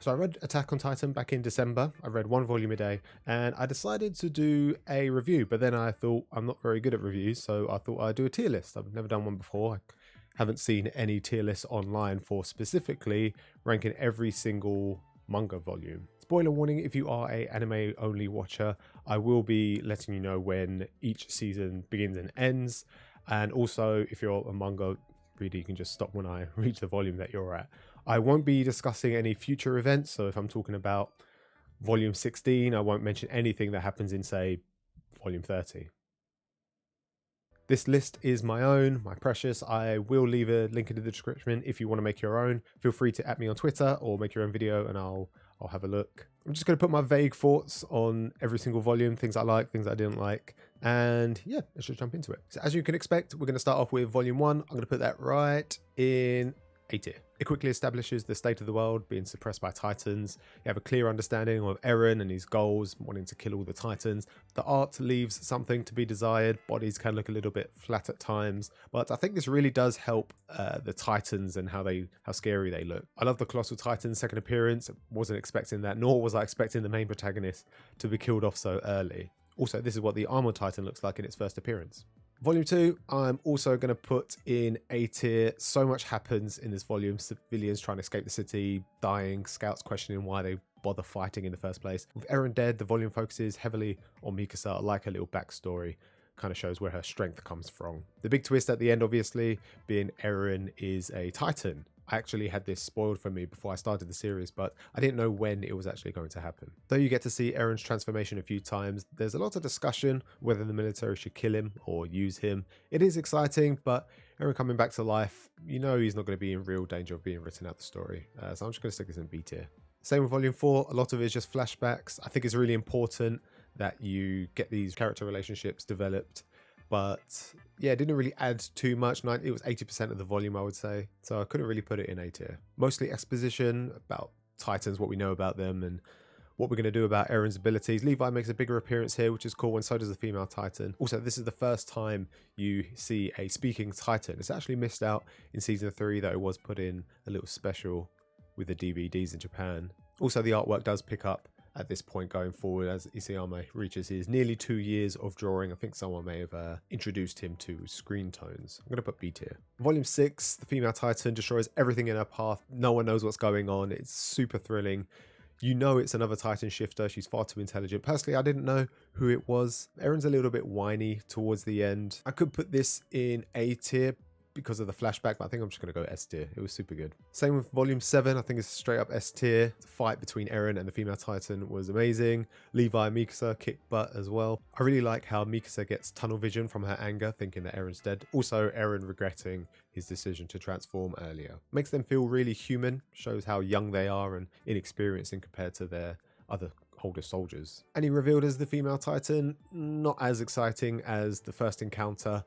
So I read Attack on Titan back in December. I read one volume a day and I decided to do a review, but then I thought I'm not very good at reviews, so I thought I'd do a tier list. I've never done one before. I haven't seen any tier lists online for specifically ranking every single manga volume. Spoiler warning, if you are a anime only watcher, I will be letting you know when each season begins and ends. And also, if you're a manga reader, you can just stop when I reach the volume that you're at. I won't be discussing any future events, so if I'm talking about volume 16, I won't mention anything that happens in, say, volume 30. This list is my own, my precious. I will leave a link in the description if you want to make your own. Feel free to at me on Twitter or make your own video and I'll have a look. I'm just going to put my vague thoughts on every single volume, things I like, things I didn't like. And yeah, let's just jump into it. So as you can expect, we're going to start off with volume 1. I'm going to put that right in A tier. It quickly establishes the state of the world being suppressed by titans. You have a clear understanding of Eren and his goals, wanting to kill all the titans. The art leaves something to be desired. Bodies can look a little bit flat at times, but I think this really does help the titans and how scary they look. I love the Colossal Titan's second appearance. Wasn't expecting that, nor was I expecting the main protagonist to be killed off so early. Also, this is what the Armored Titan looks like in its first appearance. Volume 2, I'm also going to put in A tier. So much happens in this volume. Civilians trying to escape the city, dying, scouts questioning why they bother fighting in the first place. With Eren dead, the volume focuses heavily on Mikasa. I like her little backstory. Kind of shows where her strength comes from. The big twist at the end, obviously, being Eren is a Titan. I actually had this spoiled for me before I started the series, but I didn't know when it was actually going to happen. Though you get to see Eren's transformation a few times, there's a lot of discussion whether the military should kill him or use him. It is exciting, but Eren coming back to life, you know he's not going to be in real danger of being written out the story. So I'm just going to stick this in B tier. Same with volume 4, a lot of it is just flashbacks. I think it's really important that you get these character relationships developed. But yeah, it didn't really add too much. It was 80% of the volume, I would say. So I couldn't really put it in A tier. Mostly exposition about Titans, what we know about them, and what we're going to do about Eren's abilities. Levi makes a bigger appearance here, which is cool, and so does the female Titan. Also, this is the first time you see a speaking Titan. It's actually missed out in season 3, though it was put in a little special with the DVDs in Japan. Also, the artwork does pick up at this point going forward as Isayama reaches his nearly 2 years of drawing. I think someone may have introduced him to screen tones. I'm going to put B tier. Volume 6, the female Titan destroys everything in her path. No one knows what's going on. It's super thrilling. You know it's another Titan shifter. She's far too intelligent. Personally, I didn't know who it was. Eren's a little bit whiny towards the end. I could put this in A tier because of the flashback, but I think I'm just going to go S tier. It was super good. Same with volume 7. I think it's straight up S tier. The fight between Eren and the female Titan was amazing. Levi and Mikasa kicked butt as well. I really like how Mikasa gets tunnel vision from her anger, thinking that Eren's dead. Also, Eren regretting his decision to transform earlier. Makes them feel really human. Shows how young they are and inexperienced in compared to their other older soldiers. And he revealed as the female Titan, not as exciting as the first encounter.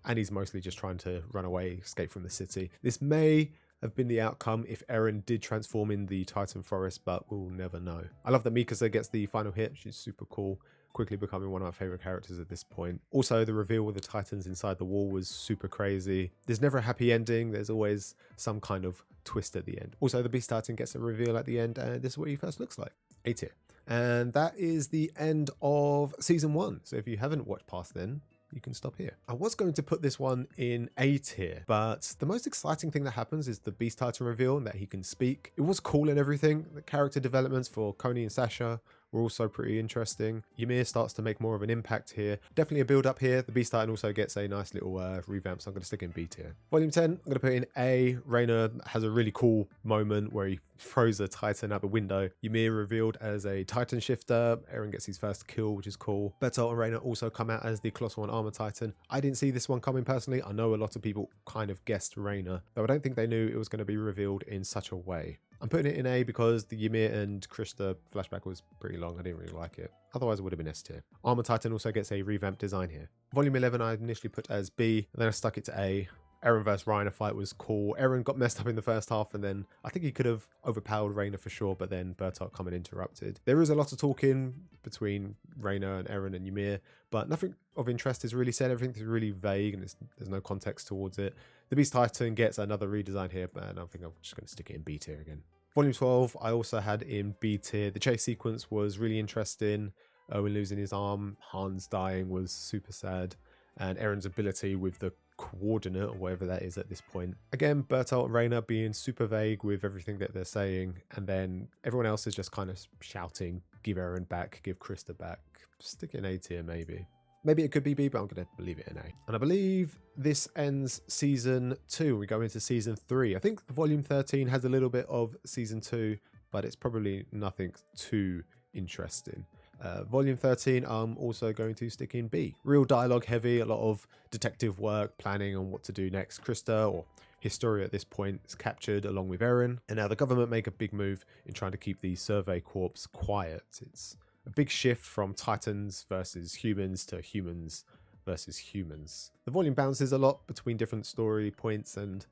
And he's mostly just trying to run away, escape from the city. This may have been the outcome if Eren did transform in the Titan Forest, but we'll never know. I love that Mikasa gets the final hit. She's super cool, quickly becoming one of my favorite characters at this point. Also, the reveal with the Titans inside the wall was super crazy. There's never a happy ending. There's always some kind of twist at the end. Also, the Beast Titan gets a reveal at the end, and this is what he first looks like. A tier. And that is the end of season 1. So if you haven't watched past then, you can stop here. I was going to put this one in A tier, but the most exciting thing that happens is the Beast Titan reveal and that he can speak. It was cool and everything. The character developments for Coney and Sasha were also pretty interesting. Ymir starts to make more of an impact here. Definitely a build up here. The Beast Titan also gets a nice little revamp, so I'm going to stick in B tier. Volume 10, I'm going to put in A. Reiner has a really cool moment where he throws a Titan out the window. Ymir revealed as a Titan shifter. Eren gets his first kill, which is cool. Bertolt and Reiner also come out as the Colossal and Armor Titan. I didn't see this one coming personally. I know a lot of people kind of guessed Reiner, though I don't think they knew it was going to be revealed in such a way. I'm putting it in A because the Ymir and Krista flashback was pretty long. I didn't really like it. Otherwise, it would have been S tier. Armor Titan also gets a revamped design here. Volume 11, I initially put as B, and then I stuck it to A. Eren vs Reiner fight was cool. Eren got messed up in the first half, and then I think he could have overpowered Reiner for sure, but then Bertolt come and interrupted. There is a lot of talking between Reiner and Eren and Ymir, but nothing of interest is really said. Everything's really vague, and there's no context towards it. The Beast Titan gets another redesign here, but I think I'm just going to stick it in B tier again. Volume 12, I also had in B tier. The chase sequence was really interesting. Owen losing his arm, Hans dying was super sad, and Eren's ability with the coordinate, or whatever that is at this point. Again, Bertolt and Reina being super vague with everything that they're saying, and then everyone else is just kind of shouting, give Eren back, give Krista back. Stick it in A tier, maybe. Maybe it could be B, but I'm going to leave it in A. And I believe this ends season 2. We go into season 3. I think volume 13 has a little bit of season 2, but it's probably nothing too interesting. Volume 13, I'm also going to stick in B. Real dialogue heavy, a lot of detective work, planning on what to do next. Krista, or Historia at this point, is captured along with Eren. And now the government make a big move in trying to keep the Survey Corps quiet. It's a big shift from Titans versus humans to humans versus humans. The volume bounces a lot between different story points, and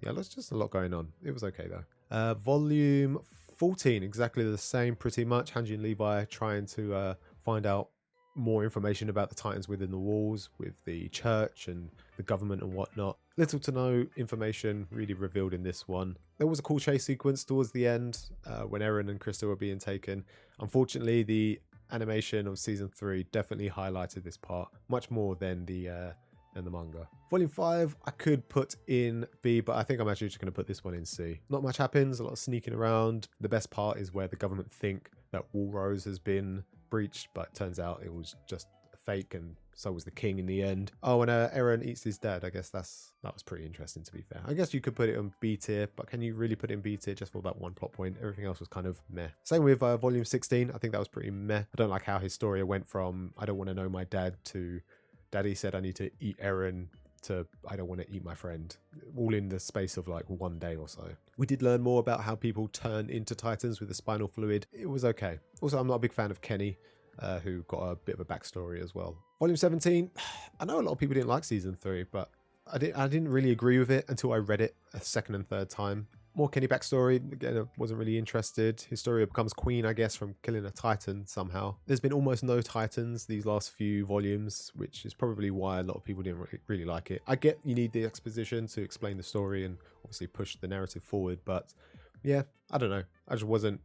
yeah, there's just a lot going on. It was okay though. Volume 14, exactly the same pretty much. Hanji and Levi trying to find out more information about the Titans within the walls, with the church and the government and whatnot. Little to no information really revealed in this one. There was a cool chase sequence towards the end when Eren and Krista were being taken. Unfortunately, the animation of season 3 definitely highlighted this part much more than the manga. Volume 5 I could put in B, but I think I'm actually just going to put this one in C. Not much happens, a lot of sneaking around. The best part is where the government think that Wallrose has been breached, but it turns out it was just fake, and so was the king in the end. Oh, and Eren eats his dad. I guess that was pretty interesting, to be fair. I guess you could put it on B tier, but can you really put it in B tier just for that one plot point? Everything else was kind of meh. Same with volume 16. I think that was pretty meh. I don't like how Historia went from I don't want to know my dad to Daddy said I need to eat Eren to I don't want to eat my friend, all in the space of like one day or so. We did learn more about how people turn into Titans with the spinal fluid. It was okay. Also, I'm not a big fan of Kenny, who got a bit of a backstory as well. Volume 17, I know a lot of people didn't like season 3, but I didn't really agree with it until I read it a second and third time. More Kenny backstory, again, I wasn't really interested. Historia becomes queen, I guess, from killing a Titan somehow. There's been almost no Titans these last few volumes, which is probably why a lot of people didn't really like it. I get you need the exposition to explain the story and obviously push the narrative forward, but yeah, I don't know. I just wasn't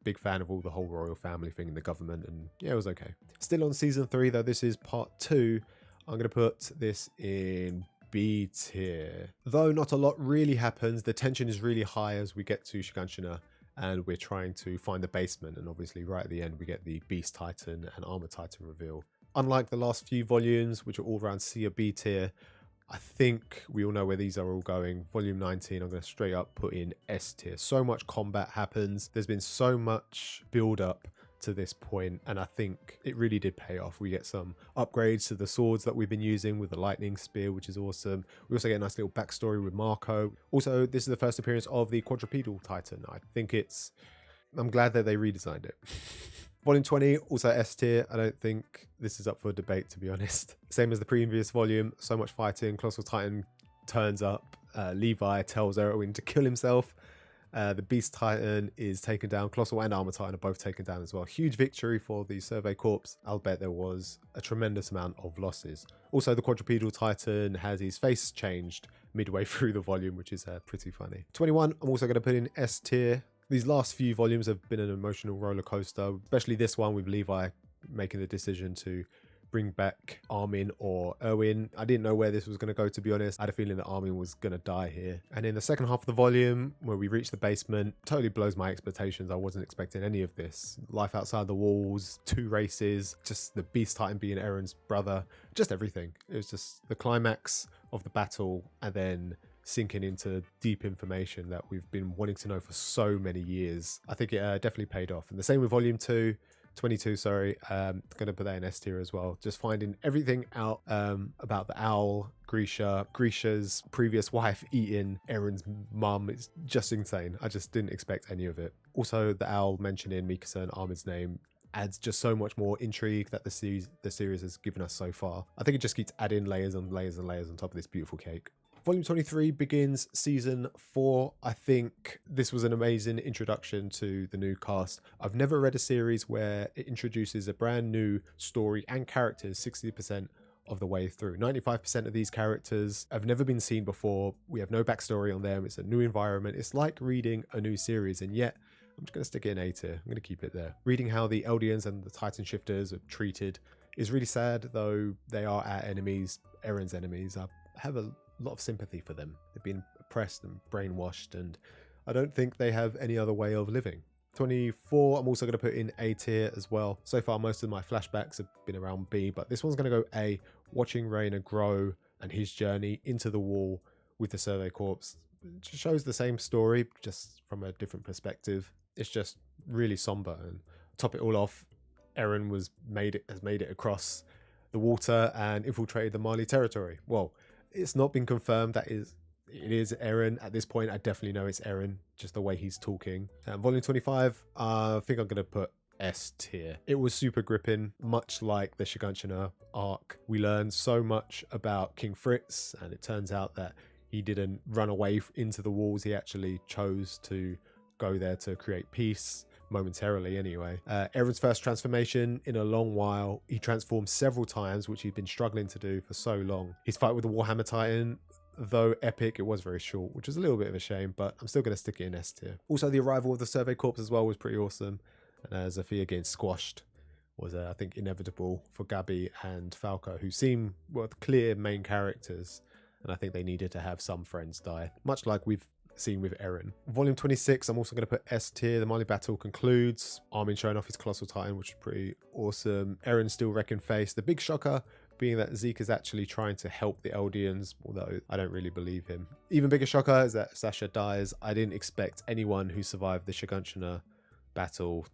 a big fan of all the whole royal family thing in the government, and yeah, it was okay. Still on season 3, though, this is part 2. I'm going to put this in B tier. Though not a lot really happens, the tension is really high as we get to Shiganshina and we're trying to find the basement, and obviously right at the end we get the Beast Titan and Armor Titan reveal. Unlike the last few volumes, which are all around C or B tier, I think we all know where these are all going. Volume 19, I'm going to straight up put in S tier. So much combat happens. There's been so much build up to this point, and I think it really did pay off. We get some upgrades to the swords that we've been using with the lightning spear, which is awesome. We also get a nice little backstory with Marco. Also, this is the first appearance of the quadrupedal titan. I'm glad that they redesigned it. Volume 20, also S tier. I don't think this is up for debate, to be honest. Same as the previous volume, so much fighting. Colossal Titan turns up. Levi tells Erwin to kill himself. The Beast Titan is taken down. Colossal and Armor Titan are both taken down as well. Huge victory for the Survey Corps. I'll bet there was a tremendous amount of losses. Also, the quadrupedal Titan has his face changed midway through the volume, which is pretty funny. 21, I'm also going to put in S tier. These last few volumes have been an emotional roller coaster, especially this one with Levi making the decision to bring back Armin or Erwin. I didn't know where this was going to go, to be honest. I had a feeling that Armin was going to die here. And in the second half of the volume, where we reach the basement, totally blows my expectations. I wasn't expecting any of this. Life outside the walls, 2 races, just the Beast Titan being Eren's brother, just everything. It was just the climax of the battle, and then sinking into deep information that we've been wanting to know for so many years. I think it definitely paid off. And the same with volume 22, sorry. Gonna put that in S tier as well. Just finding everything out about the owl, Grisha's previous wife eating Eren's mum. It's just insane. I just didn't expect any of it. Also, the owl mentioning Mikasa and Armin's name adds just so much more intrigue that the series has given us so far. I think it just keeps adding layers and layers and layers on top of this beautiful cake. Volume 23 begins season 4. I think this was an amazing introduction to the new cast. I've never read a series where it introduces a brand new story and characters 60% of the way through. 95% of these characters have never been seen before. We have no backstory on them. It's a new environment. It's like reading a new series, and yet I'm just going to stick it in A tier. I'm going to keep it there. Reading how the Eldians and the Titan Shifters are treated is really sad, though they are our enemies, Eren's enemies. I have a lot of sympathy for them. They've been oppressed and brainwashed, and I don't think they have any other way of living. 24, I'm also going to put in A tier as well. So far, most of my flashbacks have been around B, but this one's going to go A. Watching Rayner grow and his journey into the wall with the Survey Corps just shows the same story, just from a different perspective. It's just really somber, and top it all off, Eren has made it across the water and infiltrated the Mali territory. Well, it's not been confirmed that it is Eren at this point. I definitely know it's Eren, just the way he's talking. Volume 25, I think I'm going to put S tier. It was super gripping, much like the Shiganshina arc. We learned so much about King Fritz, and it turns out that he didn't run away into the walls. He actually chose to go there to create peace, momentarily anyway. Eren's first transformation in a long while. He transformed several times, which he'd been struggling to do for so long. His fight with the Warhammer Titan, though epic, it was very short, which was a little bit of a shame, but I'm still going to stick it in S tier. Also, the arrival of the Survey Corps as well was pretty awesome, and Zafia getting squashed was, I think, inevitable for Gabi and Falco, who seem, well, clear main characters, and I think they needed to have some friends die, much like we've seen with Eren. Volume 26, I'm also going to put S tier. The Mali battle concludes. Armin showing off his Colossal Titan, which is pretty awesome. Eren still wrecking face. The big shocker being that Zeke is actually trying to help the Eldians, although I don't really believe him. Even bigger shocker is that Sasha dies. I didn't expect anyone who survived the Shiganshina battle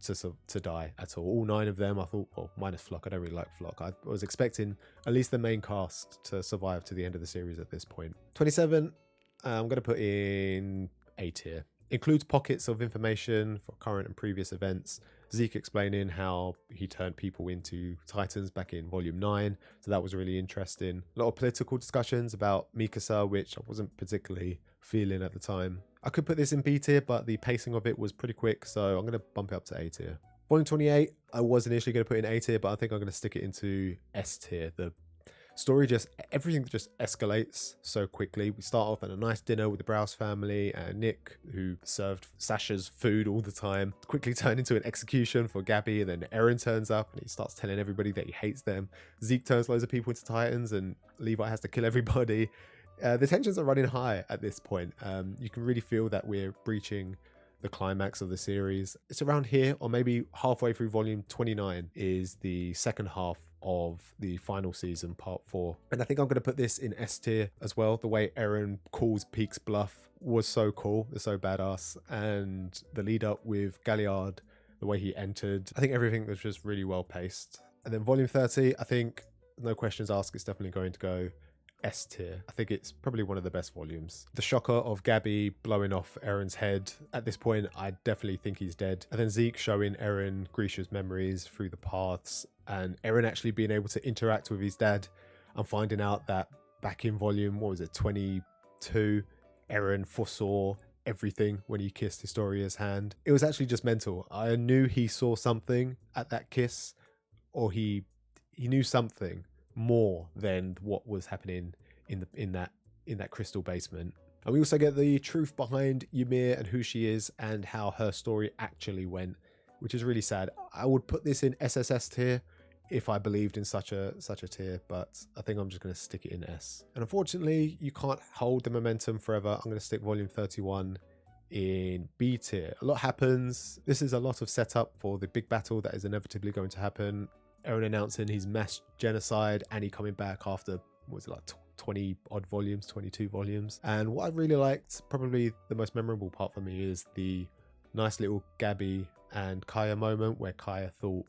to die at all. All 9 of them, I thought, well, minus Flock. I don't really like Flock. I was expecting at least the main cast to survive to the end of the series at this point. 27, I'm going to put in A tier. Includes pockets of information for current and previous events. Zeke explaining how he turned people into Titans back in Volume 9. So that was really interesting. A lot of political discussions about Mikasa, which I wasn't particularly feeling at the time. I could put this in B tier, but the pacing of it was pretty quick, so I'm going to bump it up to A tier. Volume 28, I was initially going to put in A tier, but I think I'm going to stick it into S tier. The story everything just escalates so quickly. We start off at a nice dinner with the Browse family, and Nick, who served Sasha's food all the time, quickly turned into an execution for Gabi, and then Eren turns up and he starts telling everybody that he hates them. Zeke turns loads of people into Titans, and Levi has to kill everybody. The tensions are running high at this point. You can really feel that we're breaching the climax of the series. It's around here, or maybe halfway through volume 29 is the second half of the final season, part 4. And I think I'm going to put this in S tier as well. The way Eren calls Peak's bluff was so cool. It's so badass. And the lead up with Galliard, the way he entered, I think everything was just really well paced. And then volume 30, I think, no questions asked, it's definitely going to go S tier. I think it's probably one of the best volumes. The shocker of Gabi blowing off Eren's head. At this point, I definitely think he's dead. And then Zeke showing Eren Grisha's memories through the paths, and Eren actually being able to interact with his dad, and finding out that back in volume, 22, Eren foresaw everything when he kissed Historia's hand. It was actually just mental. I knew he saw something at that kiss, or he knew something more than what was happening in that crystal basement. And we also get the truth behind Ymir and who she is and how her story actually went, which is really sad. I would put this in SSS tier if I believed in such a tier, but I think I'm just going to stick it in S. And unfortunately, you can't hold the momentum forever. I'm going to stick volume 31 in B tier. A lot happens. This is a lot of setup for the big battle that is inevitably going to happen. Eren announcing his mass genocide, Annie coming back after, 20 odd volumes, 22 volumes. And what I really liked, probably the most memorable part for me, is the nice little Gabi and Kaya moment where Kaya thought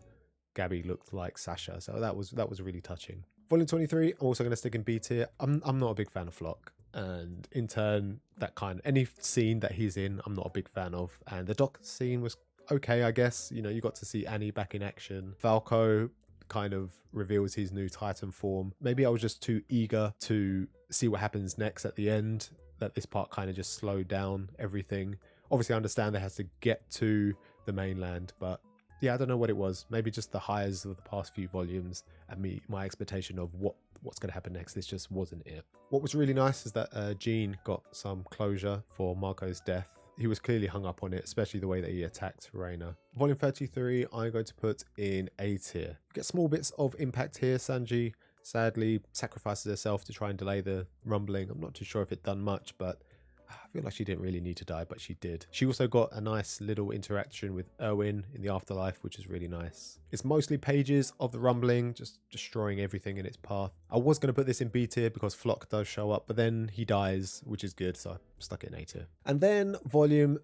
Gabi looked like Sasha. So that was really touching. Volume 23, I'm also going to stick in B tier. I'm not a big fan of Flock, and in turn, any scene that he's in, I'm not a big fan of. And the dock scene was okay, I guess. You got to see Annie back in action. Falco kind of reveals his new Titan form. Maybe I was just too eager to see what happens next at the end, that this part kind of just slowed down everything. Obviously, I understand they has to get to the mainland, but yeah, I don't know what it was. Maybe just the highs of the past few volumes and my expectation of what what's going to happen next. This just wasn't it. What was really nice is that Jean got some closure for Marco's death. He was clearly hung up on it, especially the way that he attacked Reina. Volume 33, I'm going to put in A tier. Get small bits of impact here. Sanji sadly sacrifices herself to try and delay the rumbling. I'm not too sure if it done much, but I feel like she didn't really need to die, but she did. She also got a nice little interaction with Erwin in the afterlife, which is really nice. It's mostly pages of the rumbling, just destroying everything in its path. I was going to put this in B tier because Flock does show up, but then he dies, which is good, so I stuck it in A tier. And then volume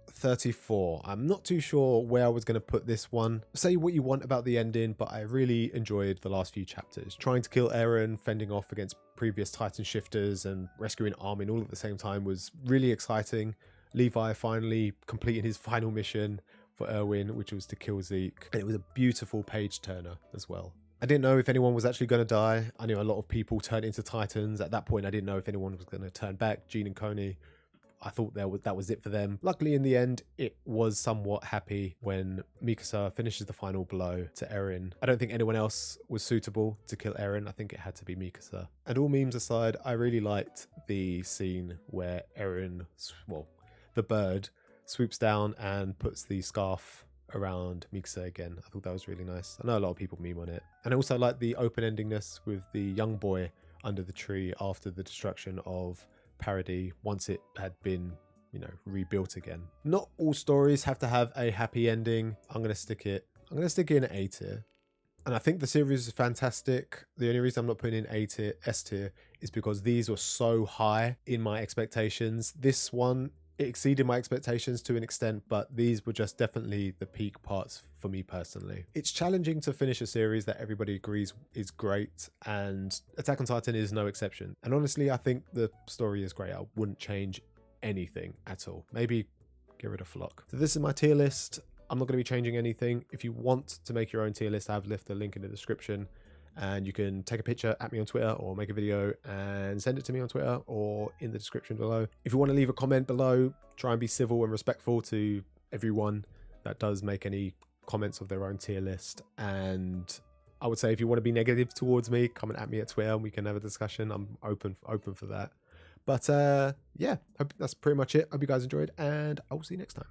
34. I'm not too sure where I was going to put this one. Say what you want about the ending, but I really enjoyed the last few chapters. Trying to kill Eren, fending off against previous Titan shifters, and rescuing Armin all at the same time was really exciting. Levi finally completing his final mission for Erwin, which was to kill Zeke. And it was a beautiful page turner as well. I didn't know if anyone was actually going to die. I knew a lot of people turned into Titans. At that point, I didn't know if anyone was going to turn back. Jean and Coney, I thought that was it for them. Luckily, in the end, it was somewhat happy when Mikasa finishes the final blow to Eren. I don't think anyone else was suitable to kill Eren. I think it had to be Mikasa. And all memes aside, I really liked the scene where Eren, well, the bird, swoops down and puts the scarf around Mikasa again. I thought that was really nice. I know a lot of people meme on it. And I also like the open-endingness with the young boy under the tree after the destruction of Parody once it had been, you know, rebuilt again. Not all stories have to have a happy ending. I'm gonna stick it in an A tier. And I think the series is fantastic. The only reason I'm not putting in A tier, S tier, is because these were so high in my expectations. This one, it exceeded my expectations to an extent, but these were just definitely the peak parts for me personally. It's challenging to finish a series that everybody agrees is great, and Attack on Titan is no exception. And honestly, I think the story is great. I wouldn't change anything at all. Maybe get rid of Flock. So this is my tier list. I'm not going to be changing anything. If you want to make your own tier list, I've left the link in the description. And you can take a picture at me on Twitter or make a video and send it to me on Twitter or in the description below. If you want to leave a comment below, try and be civil and respectful to everyone that does make any comments of their own tier list. And I would say if you want to be negative towards me, comment at me at Twitter and we can have a discussion. I'm open for that. But yeah, hope that's pretty much it. Hope you guys enjoyed and I will see you next time.